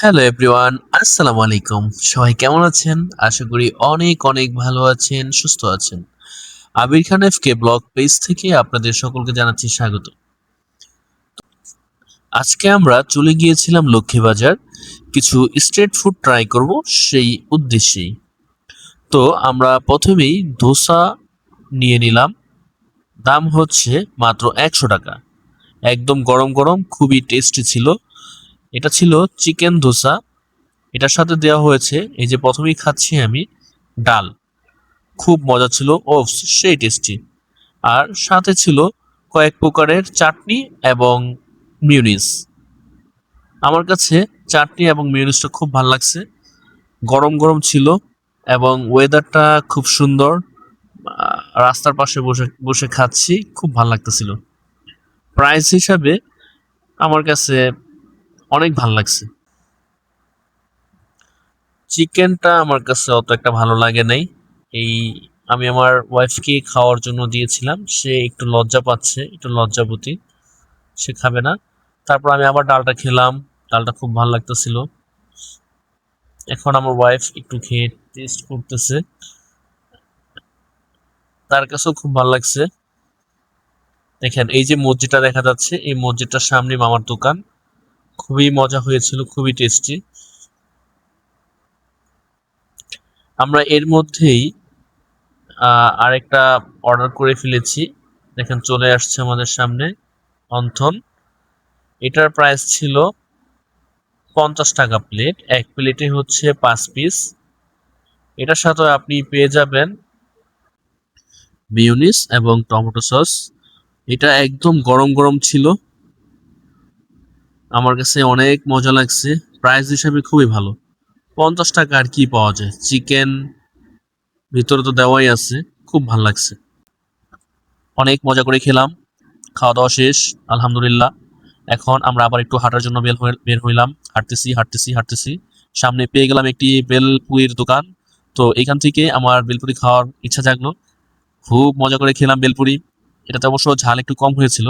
Hello everyone, আসসালামু আলাইকুম। সবাই কেমন আছেন? আশা করি অনেক অনেক ভালো আছেন, সুস্থ আছেন। আবির খান এফকে ব্লগ পেজ থেকে আপনাদের সকলকে জানাচ্ছি স্বাগত। আজকে আমরা চলে গিয়েছিলাম লক্ষ্মীবাজার, কিছু স্ট্রিট ফুড ট্রাই করব সেই উদ্দেশ্যেই। তো আমরা প্রথমেই ধোসা নিয়ে নিলাম, দাম হচ্ছে মাত্র ১০০ টাকা। একদম গরম গরম, খুবই টেস্টি ছিল। এটা ছিল চিকেন ধোসা। এটার সাথে দেওয়া হয়েছে, এই যে প্রথমেই খাচ্ছি আমি, ডাল। খুব মজা ছিল, ওফ, সেই টেস্টি। আর সাথে ছিল কয়েক প্রকারের চাটনি এবং মিউনিস। আমার কাছে চাটনি এবং মিউনিসটা খুব ভালো লাগছে। গরম গরম ছিল এবং ওয়েদারটা খুব সুন্দর। রাস্তার পাশে বসে বসে খাচ্ছি, খুব ভালো লাগতেছিল। প্রাইস হিসাবে আমার কাছে অনেক ভালো লাগছে। চিকেনটা আমার কাছে অত একটা ভালো লাগে নাই। এই আমি আমার ওয়াইফকে খাওয়ার জন্য দিয়েছিলাম, সে একটু লজ্জা পাচ্ছে, একটু লজ্জাবতী, সে খাবে না। তারপর আমি আবার ডালটা খেলাম, ডালটা খুব ভালো লাগতেছিল। এখন আমার ওয়াইফ একটু খেয়ে টেস্ট করতেছে, তার কাছেও খুব ভালো লাগছে। দেখেন, এই যে মসজিদটা দেখা যাচ্ছে, এই মসজিদটার সামনে মামার দোকান। খুবই মজা হয়েছিল, খুবই টেস্টি। আমরা এর মধ্যেই আরেকটা অর্ডার করে ফেলেছি। দেখেন, চলে আসছে আমাদের সামনে অন্থন। এটার প্রাইস ছিল ৫০ টাকা প্লেট। এক প্লেটে হচ্ছে ৫ পিস। এটার সাথে আপনি পেয়ে যাবেন মিউনিস এবং টমেটো সস। এটা একদম গরম গরম ছিল, আমার কাছে অনেক মজা লাগছে। প্রাইস হিসাবে খুবই ভালো। ৫০ টাকা আর কি পাওয়া যায়, চিকেন ভিতরে তো দেওয়াই আছে। খুব ভালো লাগছে, অনেক মজা করে খেলাম। খাওয়া দাওয়া শেষ, আলহামদুলিল্লাহ। এখন আমরা আবার একটু হাঁটার জন্য বের হইলাম। হাঁটতেছি হাঁটতেছি হাঁটতেছি, সামনে পেয়ে গেলাম একটি বেলপুরির দোকান। তো এখান থেকে আমার বেলপুরি খাওয়ার ইচ্ছা জাগলো। খুব মজা করে খেলাম বেলপুরি। এটাতে অবশ্য ঝাল একটু কম হয়েছিল।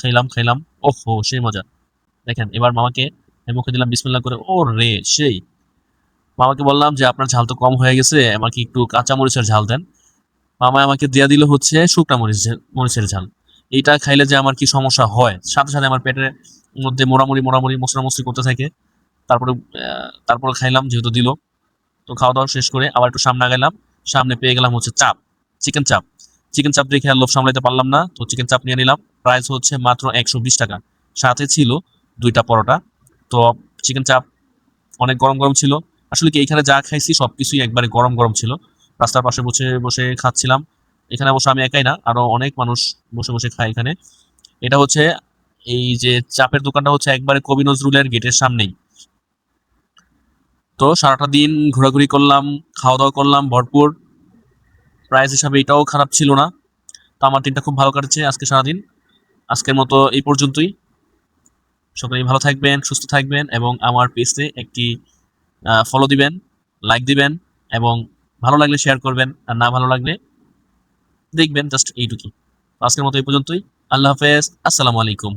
খাইলাম খাইলাম, ওহো সেই মজা। দেখেন, এবার মামাকে আমি মুখে দিলাম বিসমিল্লাহ করে, ও রে সেই। মামাকে বললাম যে আপনার ঝাল তো কম হয়ে গেছে, আমাকে একটু কাঁচা মরিচের ঝাল দেন। মামা আমাকে দেয়া দিল হচ্ছে শুকনা মরিচের ঝাল। এইটা খাইলে যে আমার কি সমস্যা হয়, সাথে সাথে আমার পেটের মধ্যে মোড়ামুড়ি মোড়ামুড়ি মশরামশরি করতে থাকে। তারপরে তারপরে খাইলাম যেহেতু দিল। তো খাওয়া দাওয়া শেষ করে আবার একটু সামনে গেলাম। সামনে পেয়ে গেলাম হচ্ছে চাপ, চিকেন চাপ। চিকেন চাপ দেখে আর লোভ সামলাইতে পারলাম না, তো চিকেন চাপ নিয়ে নিলাম। প্রাইস হচ্ছে মাত্র ১২০ টাকা। সাথে ছিল 2টা পরোটা। তো চিকেন চাপ অনেক গরম গরম ছিল। আসলে কি, এখানে যা খাইছি সবকিছুই একবারে গরম গরম ছিল। রাস্তার পাশে বসে বসে খাচ্ছিলাম। এখানে অবশ্য আমি একাই না, আরো অনেক মানুষ বসে বসে খায় এখানে। এটা হচ্ছে, এই যে চাপের দোকানটা হচ্ছে একবারে কবি নজরুলের গেটের সামনেই। তো সারাটা দিন ঘোরাঘুরি করলাম, খাওয়া দাওয়া করলাম ভরপুর। প্রাইস হিসাবে এটাও খারাপ ছিল না। তো আমার দিনটা খুব ভালো কাটছে আজকে সারাদিন। আজকের মতো এই পর্যন্তই। সকলেই ভালো থাকবেন, সুস্থ থাকবেন এবং আমার পেজে একটি ফলো দিবেন, লাইক দিবেন এবং ভালো লাগলে শেয়ার করবেন, আর না ভালো লাগলে দেখবেন, জাস্ট এইটুকুই। আজকের মতো এই পর্যন্তই। আল্লাহ হাফেজ, আসসালামু আলাইকুম।